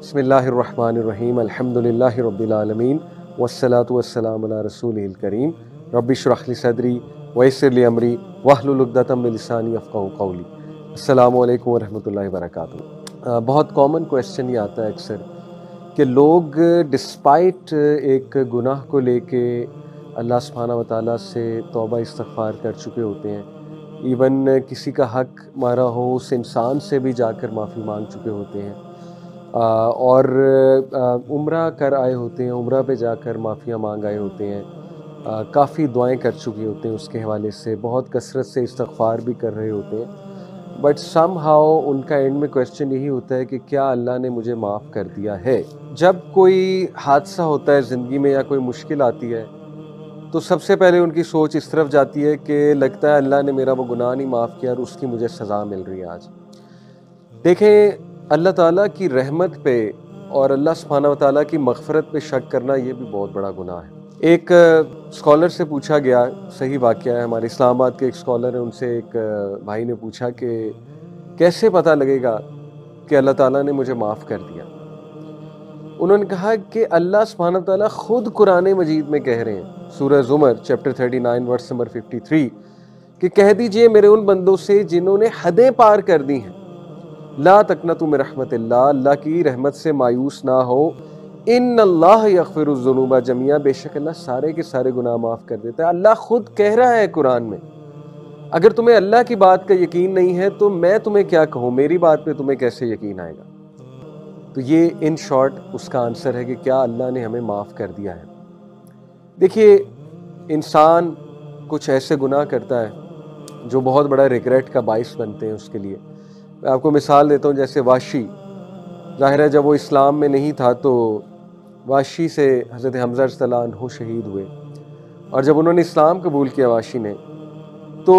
बिस्मिल्लाहिर्रहमानिर्रहीम अल्हम्दुलिल्लाहि रब्बिल आलमीन वस्सलातु वस्सलामु अला रसूलिल करीम रब्बि इश्रह ली सदरी वयस्सिर ली अमरी वहलुल उक़दतम मिन लिसानी यफ़क़हू क़ौली। अस्सलामु अलैकुम व रहमतुल्लाहि व बरकातुहू। बहुत कॉमन क्वेश्चन ये आता है अक्सर कि लोग डिस्पाइट एक गुनाह को लेके अल्लाह सुब्हानहू व तआला से तौबा इस्तग़फ़ार कर चुके होते हैं, इवन किसी का हक़ मारा हो उस इंसान से भी जाकर माफ़ी मांग चुके होते हैं, और उम्रा कर आए होते हैं, उम्रा पे जाकर माफ़ियाँ मांग आए होते हैं, काफ़ी दुआएं कर चुके होते हैं, उसके हवाले से बहुत कसरत से इस्तग़फ़ार भी कर रहे होते हैं, बट समहाउ उनका एंड में क्वेश्चन यही होता है कि क्या अल्लाह ने मुझे माफ़ कर दिया है। जब कोई हादसा होता है ज़िंदगी में या कोई मुश्किल आती है तो सबसे पहले उनकी सोच इस तरफ जाती है कि लगता है अल्लाह ने मेरा वो गुनाह नहीं माफ़ किया और उसकी मुझे सज़ा मिल रही है आज। देखें, अल्लाह ताला की रहमत पे और अल्लाह सुब्हानहू व तआला की मग़फ़िरत पे शक करना ये भी बहुत बड़ा गुनाह है। एक स्कॉलर से पूछा गया, सही वाक़या है, हमारे इस्लामाबाद के एक स्कॉलर हैं, उनसे एक भाई ने पूछा कि कैसे पता लगेगा कि अल्लाह ताला ने मुझे माफ़ कर दिया। उन्होंने कहा कि अल्लाह सुब्हानहू व तआला ख़ुद कुरान मजीद में कह रहे हैं, सूरह ज़ुमर चैप्टर 39 वर्स नंबर 53, कि कह दीजिए मेरे उन बंदों से जिन्होंने हदें पार कर दी हैं, ला तक़नतु मिन रहमतिल्लाह, अल्लाह की रहमत से मायूस ना हो, इन्नल्लाह यग़फ़िरुज़्ज़ुनूबा जमीआ, बेशक अल्लाह सारे के सारे गुनाह माफ़ कर देता है। अल्लाह खुद कह रहा है कुरान में। अगर तुम्हें अल्लाह की बात का यकीन नहीं है तो मैं तुम्हें क्या कहूँ, मेरी बात पे तुम्हें कैसे यकीन आएगा। तो ये इन शॉर्ट उसका आंसर है कि क्या अल्लाह ने हमें माफ़ कर दिया है। देखिए, इंसान कुछ ऐसे गुनाह करता है जो बहुत बड़ा रिग्रेट का बाइस बनते हैं उसके लिए। मैं आपको मिसाल देता हूँ, जैसे वाशी, ज़ाहिर है जब वो इस्लाम में नहीं था तो वाशी से हज़रत हमज़ा रज़ियल्लाहु अन्हु शहीद हुए, और जब उन्होंने इस्लाम कबूल किया वाशी ने, तो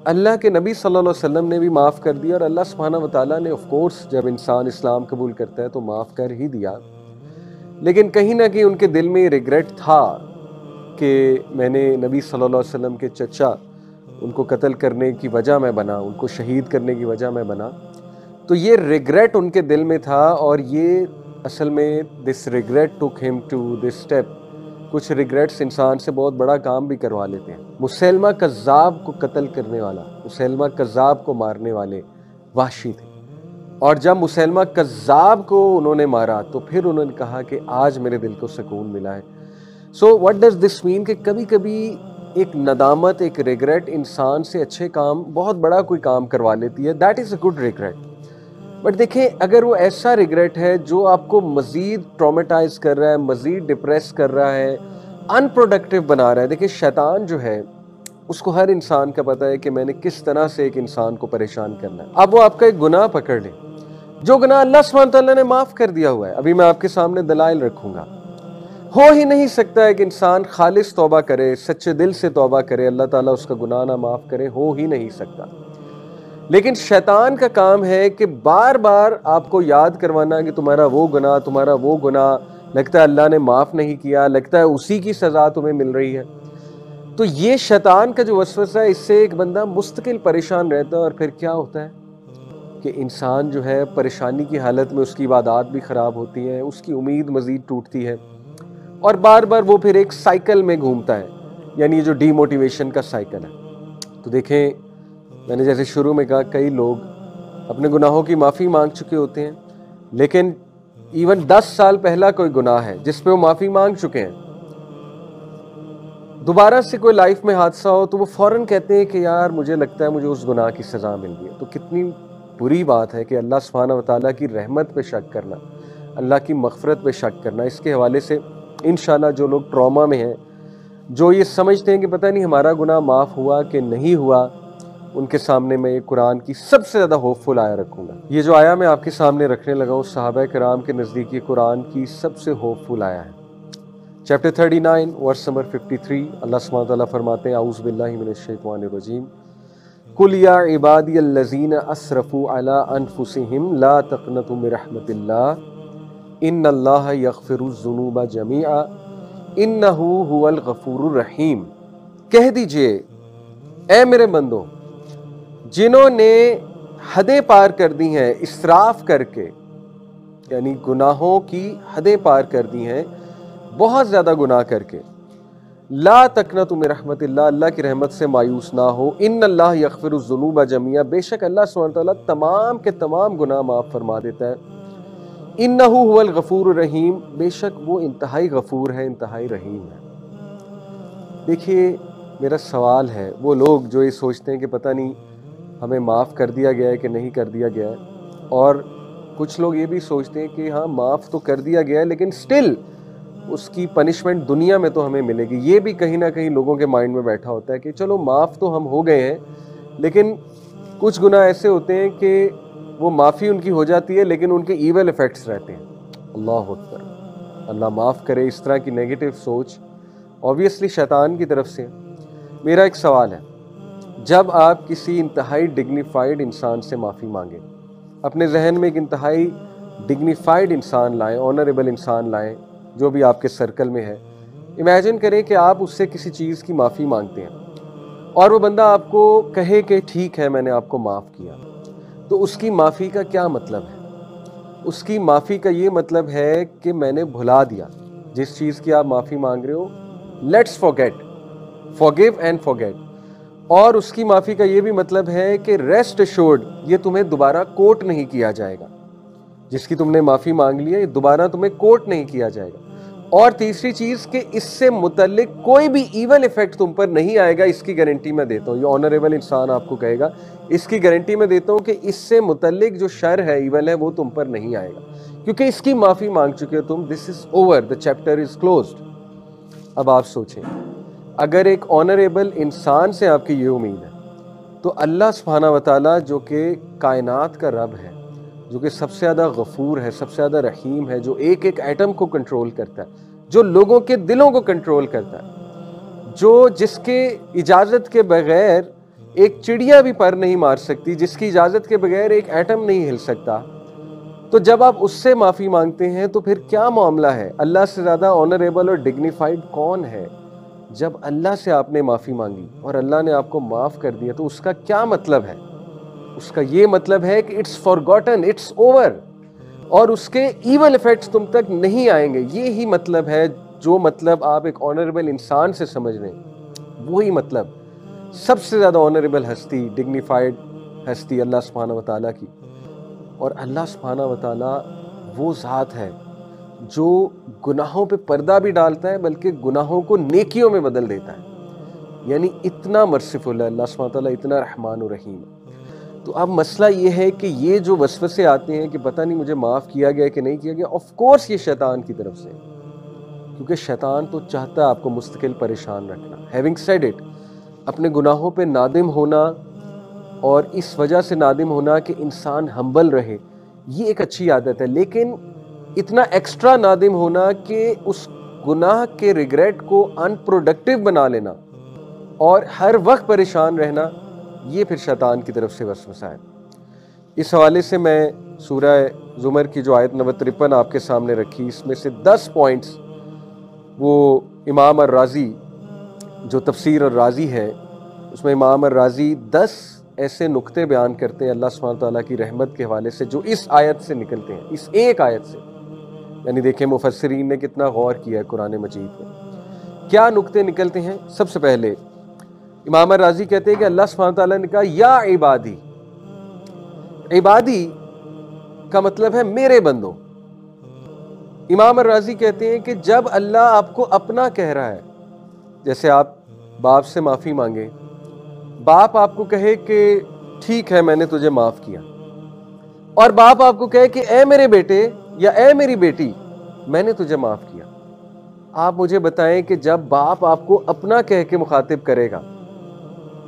अल्लाह के नबी सल्लल्लाहु अलैहि वसल्लम ने भी माफ़ कर दिया, और अल्लाह सुब्हानहू व तआला ने ऑफ कोर्स जब इंसान इस्लाम कबूल करता है तो माफ़ कर ही दिया। लेकिन कहीं ना कहीं उनके दिल में रिग्रेट था कि मैंने नबी सल्लल्लाहु अलैहि वसल्लम के चचा, उनको कत्ल करने की वजह मैं बना, उनको शहीद करने की वजह मैं बना। तो ये रिग्रेट उनके दिल में था, और ये असल में this regret took him to this step. कुछ रिग्रेट्स इंसान से बहुत बड़ा काम भी करवा लेते हैं। मुसैलमा कज़्ज़ाब को कत्ल करने वाला, मुसैलमा कज़्ज़ाब को मारने वाले वाशी थे, और जब मुसैलमा कज़्ज़ाब को उन्होंने मारा तो फिर उन्होंने कहा कि आज मेरे दिल को सुकून मिला है। So what does this mean कि कभी कभी एक नदामत, एक रिग्रेट इंसान से अच्छे काम, बहुत बड़ा कोई काम करवा लेती है। That is a good regret. But देखें, अगर वो ऐसा रिग्रेट है जो आपको मज़ीद ट्रॉमेटाइज कर रहा है, मज़ीद डिप्रेस कर रहा है, अनप्रोडक्टिव बना रहा है। देखिए, शैतान जो है उसको हर इंसान का पता है कि मैंने किस तरह से एक इंसान को परेशान करना है। अब वो आपका एक गुनाह पकड़ ले, जो गुनाह अल्लाह सुब्हानहू व तआला ने माफ़ कर दिया हुआ है। अभी मैं आपके सामने दलाइल रखूँगा। हो ही नहीं सकता है कि इंसान खालिस तौबा करे, सच्चे दिल से तौबा करे, अल्लाह ताला उसका गुनाह ना माफ़ करे, हो ही नहीं सकता। लेकिन शैतान का काम है कि बार बार आपको याद करवाना कि तुम्हारा वो गुनाह, तुम्हारा वो गुनाह, लगता है अल्लाह ने माफ़ नहीं किया, लगता है उसी की सज़ा तुम्हें मिल रही है। तो ये शैतान का जो वसवसा है, इससे एक बंदा मुस्तकिल परेशान रहता है, और फिर क्या होता है कि इंसान जो है परेशानी की हालत में, उसकी इबादत भी ख़राब होती है, उसकी उम्मीद मज़ीद टूटती है, और बार बार वो फिर एक साइकिल में घूमता है, यानी ये जो डीमोटिवेशन का साइकिल है। तो देखें, मैंने जैसे शुरू में कहा, कई लोग अपने गुनाहों की माफ़ी मांग चुके होते हैं, लेकिन इवन 10 साल पहला कोई गुनाह है जिस पे वो माफ़ी मांग चुके हैं, दोबारा से कोई लाइफ में हादसा हो तो वो फ़ौरन कहते हैं कि यार मुझे लगता है मुझे उस गुनाह की सज़ा मिल गई है। तो कितनी बुरी बात है कि अल्लाह सुब्हानहू व तआला की रहमत पे शक करना, अल्लाह की मग़फ़िरत पे शक करना। इसके हवाले से इंशाल्लाह जो लोग ट्रॉमा में हैं, जो ये समझते हैं कि पता नहीं हमारा गुनाह माफ़ हुआ कि नहीं हुआ, उनके सामने मैं ये कुरान की सबसे ज़्यादा होपफुल आया रखूँगा। ये जो आया मैं आपके सामने रखने लगा हूँ, सहाबा किराम के नज़दीक ये कुरान की सबसे होपफुल आया है। चैप्टर 39 वर्स नंबर 53, अल्लाह सुब्हानहू व तआला फरमाते हैं, औज़ु बिल्लाहि मिनश शैतानिर रजीम, कुल या इबादियल्लज़ीना असरफ़ू अला अनफुसिहिम ला तक़नतु मिन रहमतिल्लाह, इन्नल्लाह यग़फ़िरुज़्ज़ुनूबा जमीआ, इन्नहु हुवल गफ़ूरुर रहीम। कह दीजिए, ऐ मेरे बंदो, जिन्होंने हदें पार कर दी हैं इसराफ करके, یعنی گناہوں کی حدیں پار کر دی ہیں، بہت زیادہ گناہ کر کے. لا تقنطوا من رحمت اللہ، اللہ کی رحمت سے مایوس نہ ہو. ان اللہ یغفر الذنوب جميعا، بے شک اللہ سبحانہ تعالیٰ تمام کے تمام گناہ معاف فرما دیتا ہے. انہ هو الغفور الرحیم، بے شک وہ انتہائی غفور ہے، انتہائی رحیم ہے. دیکھیے میرا سوال ہے، وہ لوگ جو یہ سوچتے ہیں کہ پتہ نہیں ہمیں معاف کر دیا گیا ہے کہ نہیں کر دیا گیا ہے، اور کچھ لوگ یہ بھی سوچتے ہیں کہ ہاں معاف تو کر دیا گیا ہے لیکن سٹل اس کی پنشمنٹ دنیا میں تو ہمیں ملے گی. یہ بھی کہیں نہ کہیں لوگوں کے مائنڈ میں بیٹھا ہوتا ہے کہ چلو معاف تو ہم ہو گئے ہیں، لیکن کچھ گناہ ایسے ہوتے ہیں کہ وہ معافی ان کی ہو جاتی ہے لیکن ان کے ایول ایفیکٹس رہتے ہیں. اللہ اکبر، اللہ معاف کرے. اس طرح کی نیگیٹو سوچ اوبویسلی شیطان کی طرف سے. میرا ایک سوال ہے، جب آپ کسی انتہائی ڈگنیفائڈ انسان سے معافی مانگیں، اپنے ذہن میں ایک انتہائی ڈگنیفائڈ انسان لائیں، آنریبل انسان لائیں جو بھی آپ کے سرکل میں ہے. امیجن کریں کہ آپ اس سے کسی چیز کی معافی مانگتے ہیں اور وہ بندہ آپ کو کہے کہ ٹھیک ہے میں نے آپ کو معاف کیا. تو اس کی معافی کا کیا مطلب ہے؟ اس کی معافی کا یہ مطلب ہے کہ میں نے بھلا دیا جس چیز کی آپ معافی مانگ رہے ہو. Let's forget, forgive and forget. اور اس کی معافی کا یہ بھی مطلب ہے کہ ریسٹ ایشورڈ یہ تمہیں دوبارہ کوٹ نہیں کیا جائے گا. جس کی تم نے معافی مانگ لی ہے یہ دوبارہ تمہیں کوٹ نہیں کیا جائے گا. اور تیسری چیز کہ اس سے متعلق کوئی بھی ایون ایفیکٹ تم پر نہیں آئے گا، اس کی گارنٹی میں دیتا ہوں. یہ آنریبل انسان آپ کو کہے گا، اس کی گارنٹی میں دیتا ہوں کہ اس سے متعلق جو شر ہے، ایون ہے، وہ تم پر نہیں آئے گا کیونکہ اس کی معافی مانگ چکے ہو تم. This is over, the chapter is closed. اب آپ سوچیں، اگر ایک آنریبل انسان سے آپ کی یہ امید ہے تو اللہ سبحانہ و تعالیٰ جو کہ کائنات کا رب ہے، جو کہ سب سے زیادہ غفور ہے، سب سے زیادہ رحیم ہے، جو ایک ایک ایٹم کو کنٹرول کرتا ہے، جو لوگوں کے دلوں کو کنٹرول کرتا ہے، جس کے اجازت کے بغیر ایک چڑیا بھی پر نہیں مار سکتی، جس کی اجازت کے بغیر ایک ایٹم نہیں ہل سکتا. تو جب آپ اس سے معافی مانگتے ہیں تو پھر کیا معاملہ ہے؟ اللہ سے زیادہ آنریبل اور ڈگنیفائڈ کون ہے؟ جب اللہ سے آپ نے معافی مانگی اور اللہ نے آپ کو معاف کر دیا تو اس کا کیا مطلب ہے؟ اس کا یہ مطلب ہے کہ اٹس فارگوٹن، اٹس اوور، اور اس کے ایول ایفیکٹس تم تک نہیں آئیں گے. یہی مطلب ہے، جو مطلب آپ ایک آنریبل انسان سے سمجھ رہے ہیں وہی مطلب سب سے زیادہ آنریبل ہستی، ڈگنیفائڈ ہستی اللہ سبحانہ و تعالیٰ کی. اور اللہ سبحانہ و تعالیٰ وہ ذات ہے جو گناہوں پہ پردہ بھی ڈالتا ہے بلکہ گناہوں کو نیکیوں میں بدل دیتا ہے. یعنی اتنا مرسیفل ہے اللہ سبحانہ و تعالیٰ، اتنا رحمان و رحیم. تو اب مسئلہ یہ ہے کہ یہ جو وسوسے آتے ہیں کہ پتہ نہیں مجھے معاف کیا گیا کہ نہیں کیا گیا، آف کورس یہ شیطان کی طرف سے، کیونکہ شیطان تو چاہتا ہے آپ کو مستقل پریشان رکھنا. ہیونگ سیڈ اٹ، اپنے گناہوں پہ نادم ہونا اور اس وجہ سے نادم ہونا کہ انسان ہمبل رہے، یہ ایک اچھی عادت ہے. لیکن اتنا ایکسٹرا نادم ہونا کہ اس گناہ کے ریگریٹ کو ان پروڈکٹیو بنا لینا اور ہر وقت پریشان رہنا، یہ پھر شیطان کی طرف سے وسوسہ ہے. اس حوالے سے میں سورہ زمر کی جو آیت نمبر 53 آپ کے سامنے رکھی، اس میں سے 10 پوائنٹس وہ امام الرازی جو تفسیر الرازی ہے اس میں امام الرازی 10 ایسے نقطے بیان کرتے ہیں اللہ سبحانہ تعالیٰ کی رحمت کے حوالے سے جو اس آیت سے نکلتے ہیں، اس ایک آیت سے. یعنی دیکھیں مفسرین نے کتنا غور کیا ہے قرآن مجید میں. کیا نقطے نکلتے ہیں؟ سب سے پہلے امام الرازی کہتے ہیں کہ اللہ سبحانہ تعالیٰ نے کہا یا عبادی. عبادی کا مطلب ہے میرے بندوں. امام الرازی کہتے ہیں کہ جب اللہ آپ کو اپنا کہہ رہا ہے، جیسے آپ باپ سے معافی مانگیں، باپ آپ کو کہے کہ ٹھیک ہے میں نے تجھے معاف کیا، اور باپ آپ کو کہے کہ اے میرے بیٹے یا اے میری بیٹی میں نے تجھے معاف کیا. آپ مجھے بتائیں کہ جب باپ آپ کو اپنا کہہ کے مخاطب کرے گا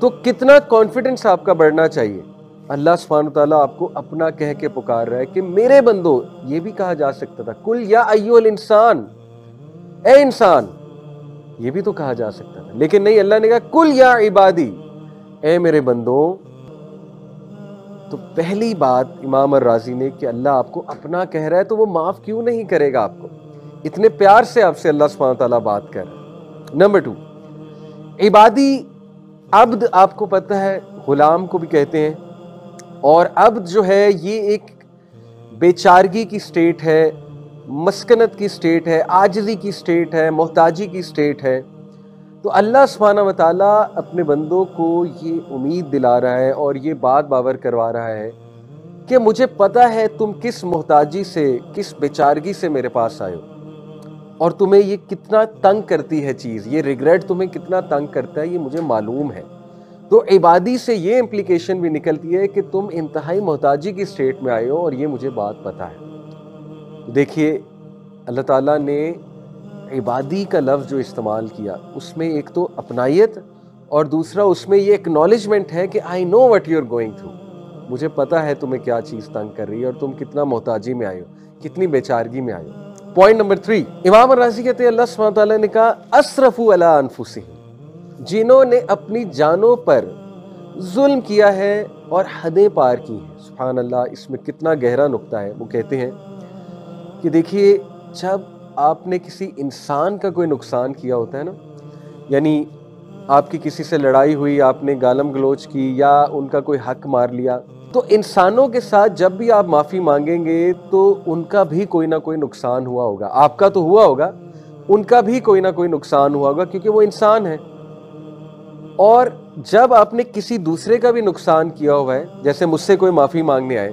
تو کتنا کانفیڈنس آپ کا بڑھنا چاہیے. اللہ سبحانہ تعالیٰ آپ کو اپنا کہہ کے پکار رہا ہے کہ میرے بندو. یہ بھی کہا جا سکتا تھا کل یا ایھا الانسان، اے انسان، یہ بھی تو کہا جا سکتا تھا، لیکن نہیں، اللہ نے کہا کل یا عبادی، اے میرے بندو. تو پہلی بات امام الرازی نے کہ اللہ آپ کو اپنا کہہ رہا ہے تو وہ معاف کیوں نہیں کرے گا آپ کو؟ اتنے پیار سے آپ سے اللہ سبحانہ تعالیٰ بات کر رہا ہے. نمبر 2، عبادی، عبد آپ کو پتہ ہے غلام کو بھی کہتے ہیں، اور عبد جو ہے یہ ایک बेचारगी की स्टेट है, मस्कनत की स्टेट है, आजिज़ी की स्टेट है, मोहताजी की स्टेट है। तो अल्लाह सुब्हानहू व तआला अपने बंदों को ये उम्मीद दिला रहा है और ये बात बावर करवा रहा है कि मुझे पता है तुम किस मोहताजी से, किस बेचारगी से मेरे पास आए हो और तुम्हें ये कितना तंग करती है चीज़, ये रिग्रेट तुम्हें कितना तंग करता है, ये मुझे मालूम है। तो इबादी से ये इम्प्लीकेशन भी निकलती है कि तुम इंतहाई मोहताजी की स्टेट में आए हो और ये मुझे बात पता है। देखिए अल्लाह ताला ने इबादी का लफ्ज़ जो इस्तेमाल किया उसमें एक तो अपनायत और दूसरा उसमें ये एक्नॉलेजमेंट है कि I know what you are going through, मुझे पता है तुम्हें क्या चीज़ तंग कर रही है और तुम कितना मोहताजी में आए हो, कितनी बेचारगी में आए हो। पॉइंट नंबर 3, इमाम राज़ी कहते हैं अल्लाह सुब्हानहू व तआला ने कहा असरफू अला अनफुसिहिम, जिन्होंने अपनी जानों पर जुल्म किया है और हदें पार की हैं। सुभान अल्लाह, इसमें कितना गहरा नुक्ता है। वो कहते हैं कि देखिए जब आपने किसी इंसान का कोई नुकसान किया होता है ना, यानी आपकी किसी से लड़ाई हुई, आपने गालम गलोच की या उनका कोई हक मार लिया, तो इंसानों के साथ जब भी आप माफ़ी मांगेंगे तो उनका भी कोई ना कोई नुकसान हुआ होगा। आपका तो हुआ होगा, उनका भी कोई ना कोई नुकसान हुआ होगा क्योंकि वो इंसान है। और जब आपने किसी दूसरे का भी नुकसान किया हुआ है, जैसे मुझसे कोई माफ़ी मांगने आए,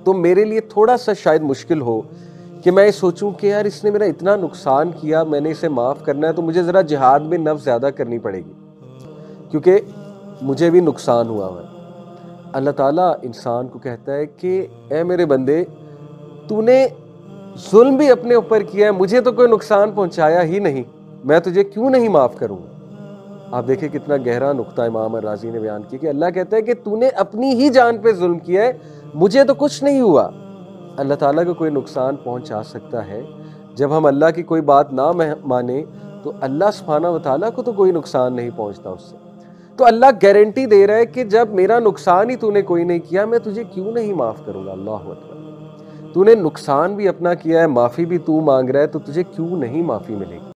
तो मेरे लिए थोड़ा सा शायद मुश्किल हो कि मैं सोचूं कि यार इसने मेरा इतना नुकसान किया, मैंने इसे माफ़ करना है तो मुझे ज़रा जिहाद में नफ्स ज़्यादा करनी पड़ेगी क्योंकि मुझे भी नुकसान हुआ है। अल्लाह ताला इंसान को कहता है कि ए मेरे बंदे, तूने जुल्म भी अपने ऊपर किया है, मुझे तो कोई नुकसान पहुंचाया ही नहीं, मैं तुझे क्यों नहीं माफ़ करूँगा। आप देखिए कितना गहरा नुक्ता इमाम राज़ी ने बयान किया कि अल्लाह कहता है कि तूने अपनी ही जान पे जुल्म किया है, मुझे तो कुछ नहीं हुआ। अल्लाह ताला को कोई नुकसान पहुंचा सकता है। जब हम अल्लाह की कोई बात ना माने तो अल्लाह सुब्हानहू व तआला को तो कोई नुकसान नहीं पहुंचता उससे। तो अल्लाह गारंटी दे रहा है कि जब मेरा नुकसान ही तूने कोई नहीं किया, मैं तुझे क्यों नहीं माफ़ करूँगा। अल्लाहु अकबर, तूने नुकसान भी अपना किया है, माफ़ी भी तू मांग रहा है, तो तुझे क्यों नहीं माफ़ी मिलेगी।